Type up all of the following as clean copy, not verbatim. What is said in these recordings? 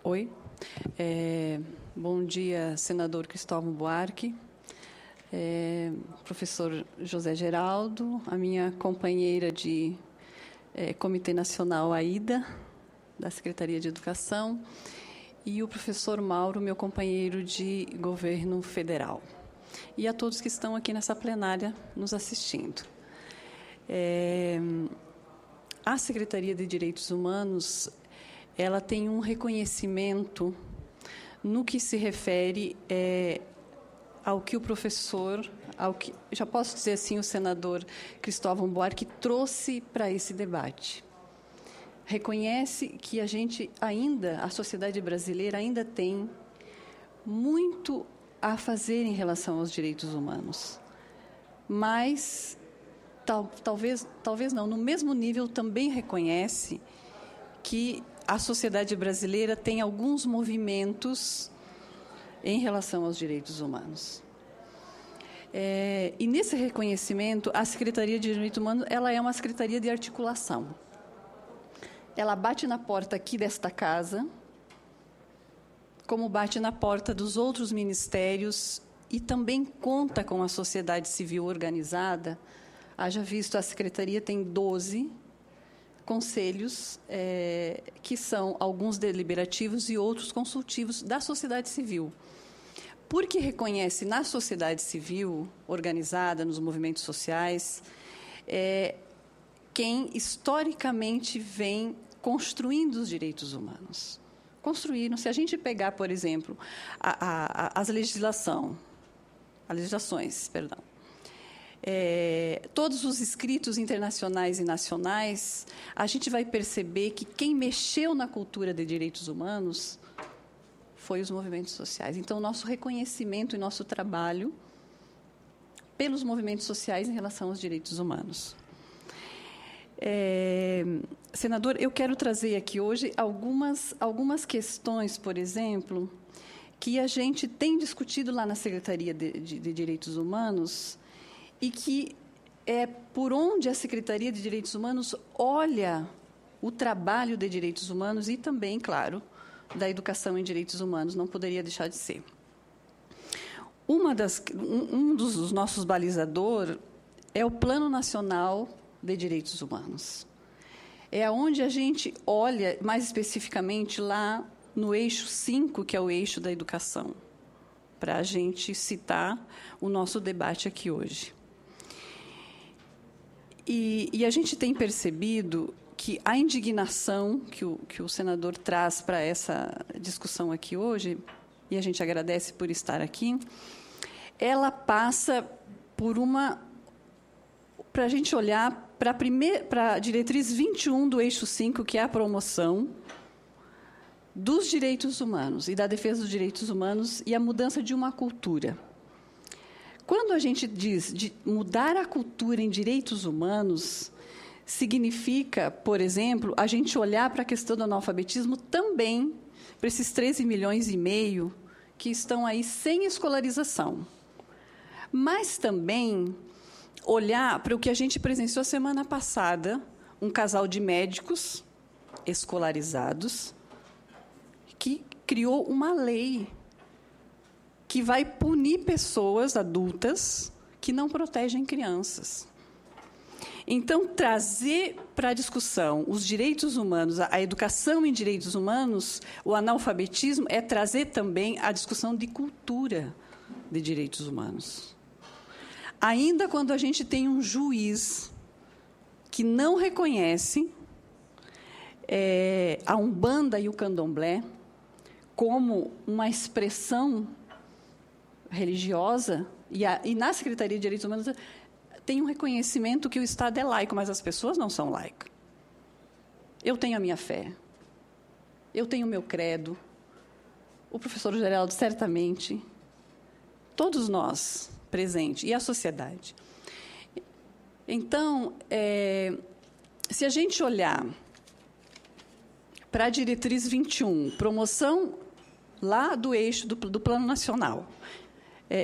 Oi. Bom dia, senador Cristóvão Buarque, professor José Geraldo, a minha companheira de Comitê Nacional, Aida, da Secretaria de Educação, e o professor Mauro, meu companheiro de governo federal. E a todos que estão aqui nessa plenária nos assistindo. A Secretaria de Direitos Humanos, ela tem um reconhecimento no que se refere ao que o professor, já posso dizer assim, o senador Cristóvão Buarque trouxe para esse debate. Reconhece que a sociedade brasileira ainda tem muito a fazer em relação aos direitos humanos. Mas, talvez não, no mesmo nível também reconhece que a sociedade brasileira tem alguns movimentos em relação aos direitos humanos. E nesse reconhecimento, a Secretaria de Direitos Humanos ela é uma secretaria de articulação. Ela bate na porta aqui desta casa, como bate na porta dos outros ministérios e também conta com a sociedade civil organizada. Haja visto, a Secretaria tem 12 conselhos, que são alguns deliberativos e outros consultivos da sociedade civil. Porque reconhece na sociedade civil organizada, nos movimentos sociais, quem historicamente vem construindo os direitos humanos. Construíram. Se a gente pegar, por exemplo, as legislações, todos os escritos internacionais e nacionais, a gente vai perceber que quem mexeu na cultura de direitos humanos foi os movimentos sociais. Então, nosso reconhecimento e nosso trabalho pelos movimentos sociais em relação aos direitos humanos. Senador, eu quero trazer aqui hoje algumas questões, por exemplo, que a gente tem discutido lá na Secretaria de Direitos Humanos e que é por onde a Secretaria de Direitos Humanos olha o trabalho de direitos humanos e também, claro, da educação em direitos humanos, não poderia deixar de ser. Um dos nossos balizadores é o Plano Nacional de Direitos Humanos. É onde a gente olha, mais especificamente, lá no eixo 5, que é o eixo da educação, para a gente citar o nosso debate aqui hoje. E a gente tem percebido que a indignação que o senador traz para essa discussão aqui hoje, e a gente agradece por estar aqui, ela passa para a gente olhar para a diretriz 21 do eixo 5, que é a promoção dos direitos humanos e da defesa dos direitos humanos e a mudança de uma cultura. Quando a gente diz de mudar a cultura em direitos humanos, significa, por exemplo, a gente olhar para a questão do analfabetismo também, para esses 13 milhões e meio que estão aí sem escolarização. Mas também olhar para o que a gente presenciou semana passada, um casal de médicos escolarizados que criou uma lei que vai punir pessoas adultas que não protegem crianças. Então, trazer para a discussão os direitos humanos, a educação em direitos humanos, o analfabetismo, é trazer também a discussão de cultura de direitos humanos. Ainda quando a gente tem um juiz que não reconhece a Umbanda e o Candomblé como uma expressão religiosa, e na Secretaria de Direitos Humanos tem um reconhecimento que o Estado é laico, mas as pessoas não são laicas. Eu tenho a minha fé, eu tenho o meu credo, o professor Geraldo, certamente, todos nós presentes, e a sociedade. Então, se a gente olhar para a diretriz 21, promoção lá do eixo do Plano Nacional,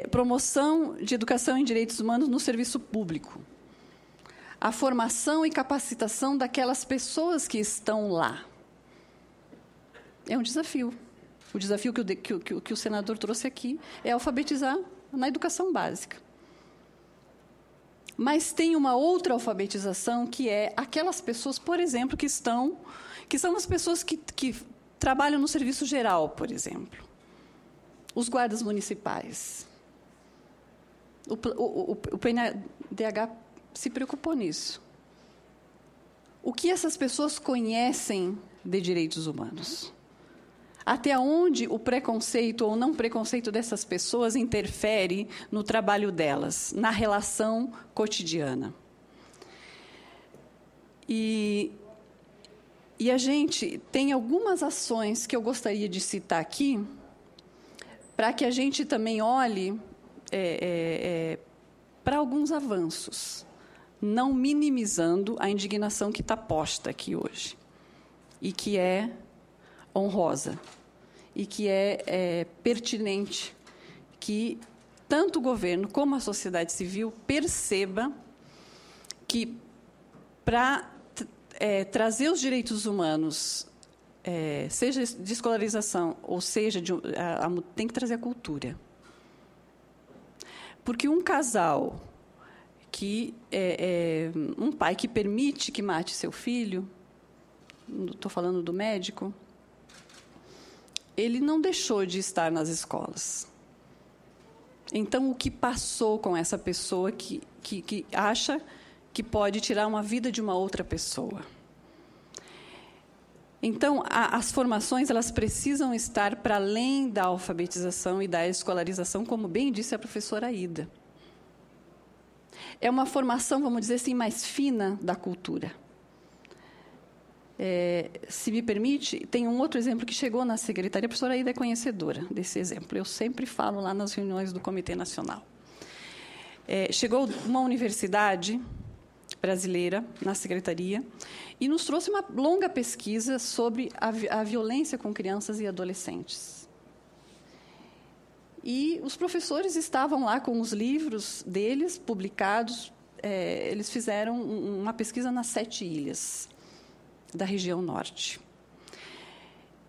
promoção de educação em direitos humanos no serviço público, a formação e capacitação daquelas pessoas que estão lá. É um desafio. O desafio que o senador trouxe aqui é alfabetizar na educação básica. Mas tem uma outra alfabetização, que é aquelas pessoas, por exemplo, que são as pessoas que trabalham no serviço geral, por exemplo. Os guardas municipais. O PNDH se preocupou nisso. O que essas pessoas conhecem de direitos humanos? Até onde o preconceito ou não preconceito dessas pessoas interfere no trabalho delas, na relação cotidiana. E a gente tem algumas ações que eu gostaria de citar aqui, para que a gente também olhe para alguns avanços, não minimizando a indignação que está posta aqui hoje, e que é honrosa, e que é pertinente que tanto o governo como a sociedade civil perceba que, para trazer os direitos humanos, seja de escolarização, ou seja, tem que trazer a cultura. Porque um casal um pai que permite que mate seu filho, estou falando do médico, ele não deixou de estar nas escolas. Então, o que passou com essa pessoa que acha que pode tirar uma vida de uma outra pessoa? Então, as formações, elas precisam estar para além da alfabetização e da escolarização, como bem disse a professora Aida. É uma formação, vamos dizer assim, mais fina da cultura. Se me permite, tem um outro exemplo que chegou na secretaria, a professora Aida é conhecedora desse exemplo. Eu sempre falo lá nas reuniões do Comitê Nacional. Chegou uma universidade brasileira na secretaria e nos trouxe uma longa pesquisa sobre a violência com crianças e adolescentes. E os professores estavam lá com os livros deles publicados. Eles fizeram uma pesquisa nas 7 ilhas da região norte.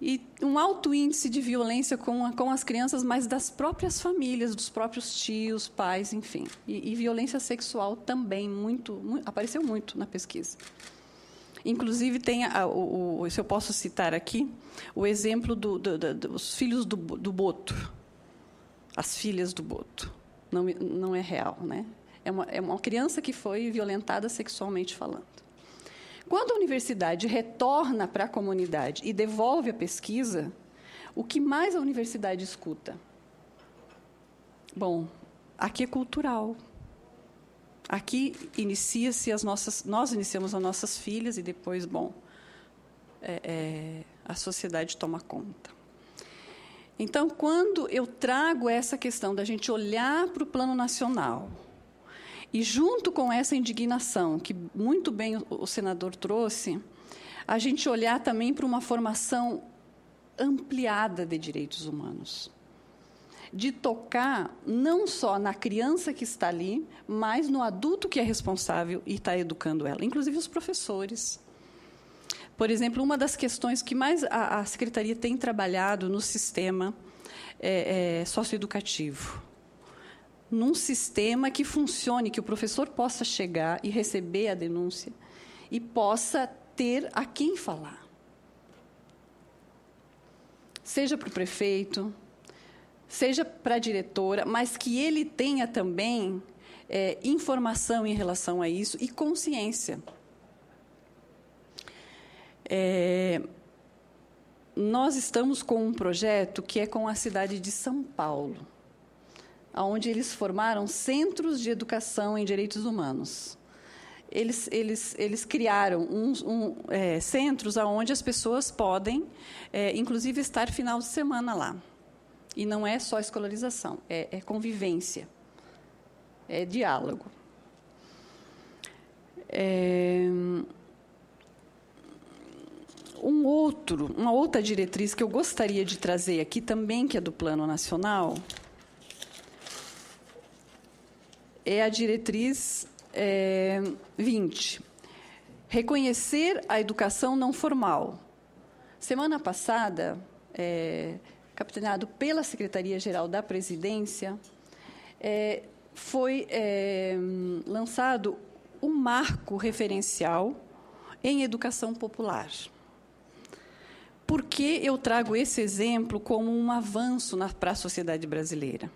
E um alto índice de violência com as crianças, mas das próprias famílias, dos próprios tios, pais, enfim. E violência sexual também apareceu muito na pesquisa. Inclusive, tem, se eu posso citar aqui, o exemplo dos filhos do Boto, as filhas do Boto. Não é real, né? É uma criança que foi violentada sexualmente falando. Quando a universidade retorna para a comunidade e devolve a pesquisa, o que mais a universidade escuta? Bom, aqui é cultural. Aqui nós iniciamos as nossas filhas e depois, a sociedade toma conta. Então, quando eu trago essa questão da gente olhar para o plano nacional, e, junto com essa indignação, que muito bem o senador trouxe, a gente olhar também para uma formação ampliada de direitos humanos. De tocar não só na criança que está ali, mas no adulto que é responsável e está educando ela, inclusive os professores. Por exemplo, uma das questões que mais a Secretaria tem trabalhado no sistema socioeducativo. Num sistema que funcione, que o professor possa chegar e receber a denúncia e possa ter a quem falar. Seja para o prefeito, seja para a diretora, mas que ele tenha também informação em relação a isso e consciência. Nós estamos com um projeto que é com a cidade de São Paulo, onde eles formaram centros de educação em direitos humanos. Eles criaram centros onde as pessoas podem, inclusive, estar final de semana lá. E não é só escolarização, é convivência, é diálogo. Uma outra diretriz que eu gostaria de trazer aqui também, que é do Plano Nacional, é a diretriz 20. Reconhecer a educação não formal. Semana passada, capitaneado pela Secretaria-Geral da Presidência, foi lançado um marco referencial em educação popular. Por que eu trago esse exemplo como um avanço para a sociedade brasileira?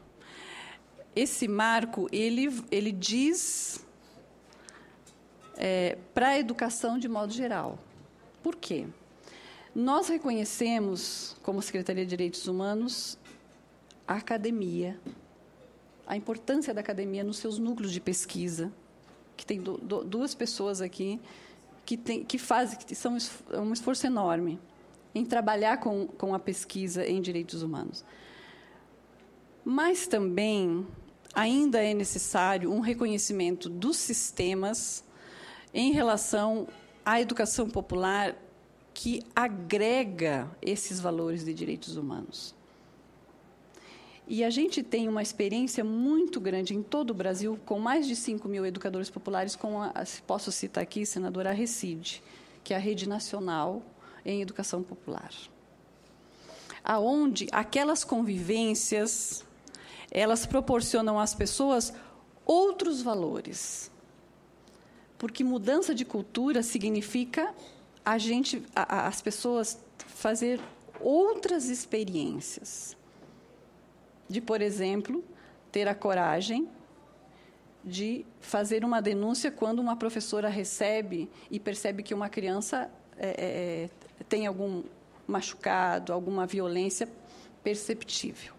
Esse marco, ele diz para a educação de modo geral. Por quê? Nós reconhecemos, como Secretaria de Direitos Humanos, a academia, a importância da academia nos seus núcleos de pesquisa, que tem duas pessoas aqui que são um esforço enorme em trabalhar com a pesquisa em direitos humanos. Mas também ainda é necessário um reconhecimento dos sistemas em relação à educação popular que agrega esses valores de direitos humanos. E a gente tem uma experiência muito grande em todo o Brasil, com mais de 5.000 educadores populares, posso citar aqui, senadora Arrecide, que é a Rede Nacional em Educação Popular, aonde aquelas convivências, elas proporcionam às pessoas outros valores, porque mudança de cultura significa as pessoas fazer outras experiências, de, por exemplo, ter a coragem de fazer uma denúncia quando uma professora recebe e percebe que uma criança tem algum machucado, alguma violência perceptível.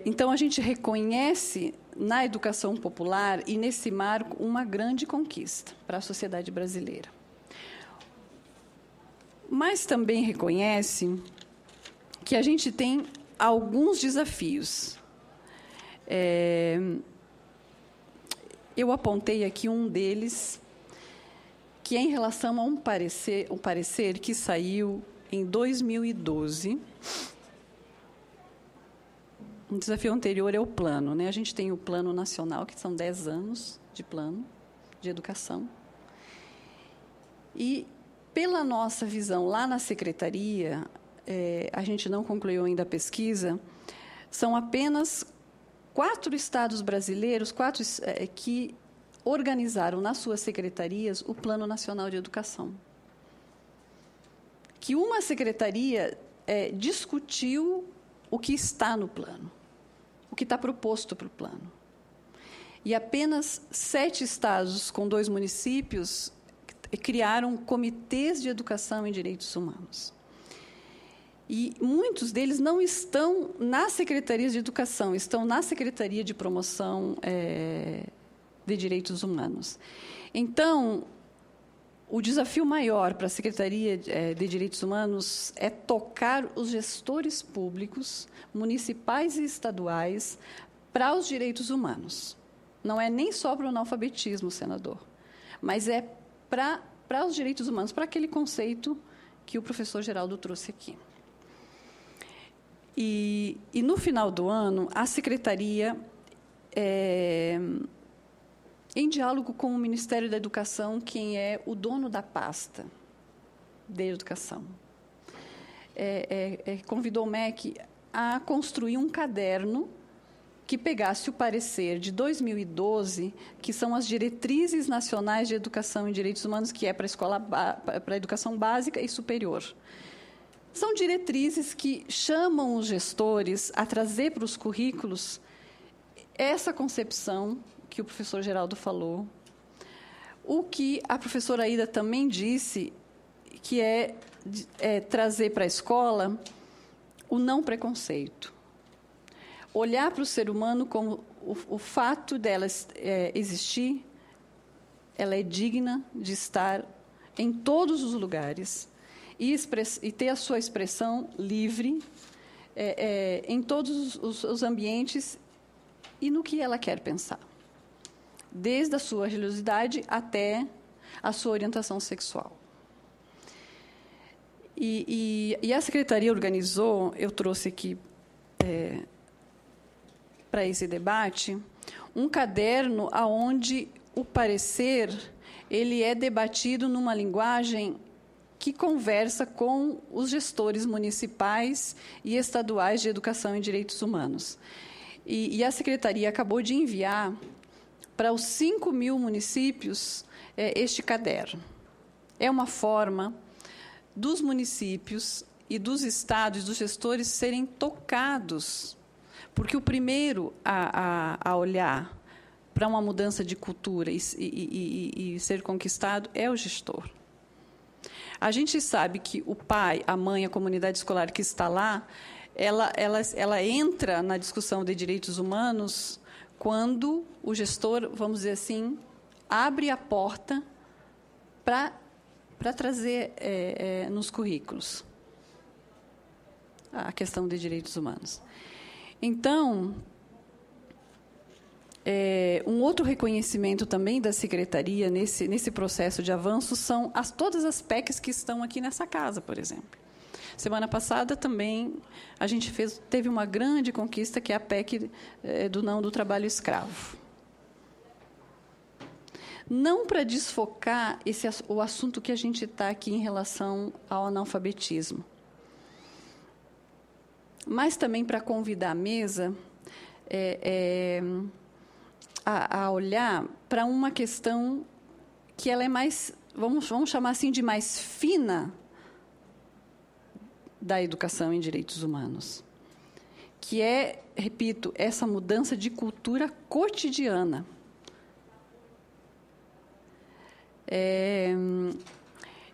Então, a gente reconhece na educação popular e nesse marco uma grande conquista para a sociedade brasileira. Mas também reconhece que a gente tem alguns desafios. Eu apontei aqui um deles, que é em relação a um parecer que saiu em 2012. Um desafio anterior é o plano, né? A gente tem o Plano Nacional, que são 10 anos de plano de educação. E, pela nossa visão lá na Secretaria, a gente não concluiu ainda a pesquisa, são apenas 4 estados brasileiros, que organizaram nas suas secretarias o Plano Nacional de Educação. Que uma secretaria discutiu o que está no plano, o que está proposto para o plano. E apenas 7 estados, com 2 municípios, criaram comitês de educação em direitos humanos. E muitos deles não estão nas secretarias de educação, estão na Secretaria de Promoção de Direitos Humanos. Então, o desafio maior para a Secretaria de Direitos Humanos é tocar os gestores públicos, municipais e estaduais, para os direitos humanos. Não é nem só para o analfabetismo, senador, mas é para os direitos humanos, para aquele conceito que o professor Geraldo trouxe aqui. E no final do ano, a Secretaria, em diálogo com o Ministério da Educação, quem é o dono da pasta de educação, convidou o MEC a construir um caderno que pegasse o parecer de 2012, que são as Diretrizes Nacionais de Educação e Direitos Humanos, que é para a educação básica e superior. São diretrizes que chamam os gestores a trazer para os currículos essa concepção que o professor Geraldo falou, o que a professora Aida também disse, que é trazer para a escola o não preconceito. Olhar para o ser humano como o fato dela existir, ela é digna de estar em todos os lugares e ter a sua expressão livre em todos os ambientes e no que ela quer pensar, desde a sua religiosidade até a sua orientação sexual. E a Secretaria organizou, eu trouxe aqui para esse debate, um caderno onde o parecer ele é debatido numa linguagem que conversa com os gestores municipais e estaduais de educação e direitos humanos. E a Secretaria acabou de enviar para os 5.000 municípios este caderno. É uma forma dos municípios e dos estados, dos gestores, serem tocados, porque o primeiro a olhar para uma mudança de cultura e ser conquistado é o gestor. A gente sabe que o pai, a mãe, a comunidade escolar que está lá, ela entra na discussão de direitos humanos quando o gestor, vamos dizer assim, abre a porta para trazer nos currículos a questão de direitos humanos. Então, um outro reconhecimento também da Secretaria nesse processo de avanço são todas as PECs que estão aqui nessa casa, por exemplo. Semana passada também a gente teve uma grande conquista, que é a PEC do não do trabalho escravo. Não para desfocar o assunto que a gente está aqui em relação ao analfabetismo, mas também para convidar a mesa a olhar para uma questão que ela é mais, vamos chamar assim, de mais fina da educação em direitos humanos, que é, repito, essa mudança de cultura cotidiana.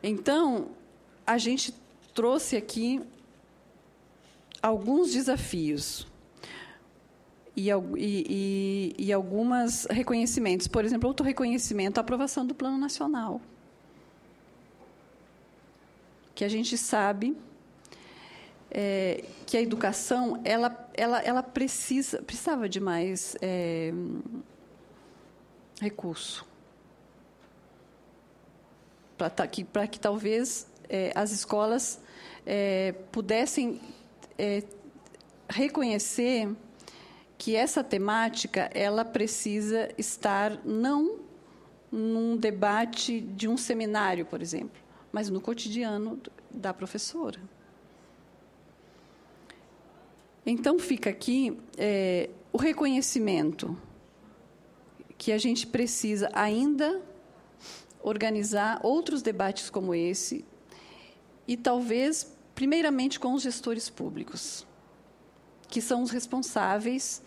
Então, a gente trouxe aqui alguns desafios e alguns reconhecimentos. Por exemplo, outro reconhecimento, a aprovação do Plano Nacional, que a gente sabe que a educação ela precisava de mais recurso para que talvez as escolas pudessem reconhecer que essa temática ela precisa estar não num debate de um seminário, por exemplo, mas no cotidiano da professora. Então, fica aqui o reconhecimento que a gente precisa ainda organizar outros debates como esse e, talvez, primeiramente com os gestores públicos, que são os responsáveis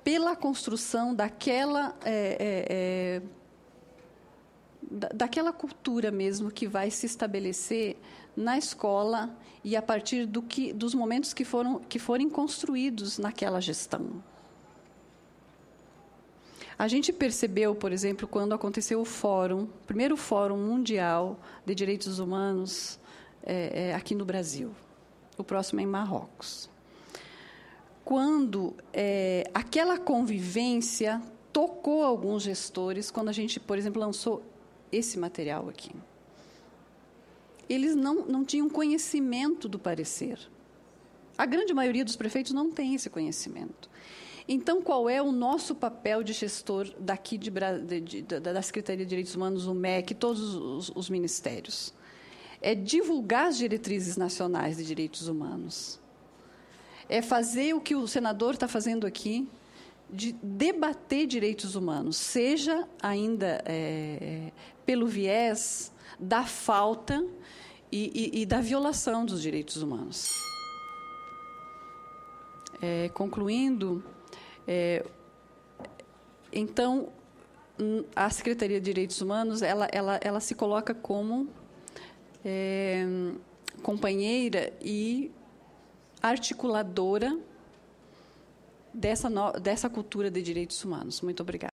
pela construção daquela cultura mesmo que vai se estabelecer na escola e a partir dos momentos que forem construídos naquela gestão. A gente percebeu, por exemplo, quando aconteceu o primeiro Fórum Mundial de Direitos Humanos aqui no Brasil. O próximo é em Marrocos. Quando aquela convivência tocou alguns gestores, quando a gente, por exemplo, lançou esse material aqui. Eles não tinham conhecimento do parecer. A grande maioria dos prefeitos não tem esse conhecimento. Então, qual é o nosso papel de gestor daqui da Secretaria de Direitos Humanos, o MEC, todos os ministérios? É divulgar as diretrizes nacionais de direitos humanos. É fazer o que o senador está fazendo aqui, de debater direitos humanos, seja ainda pelo viés da falta e da violação dos direitos humanos. Concluindo, então, a Secretaria de Direitos Humanos ela se coloca como companheira e articuladora dessa cultura de direitos humanos. Muito obrigada.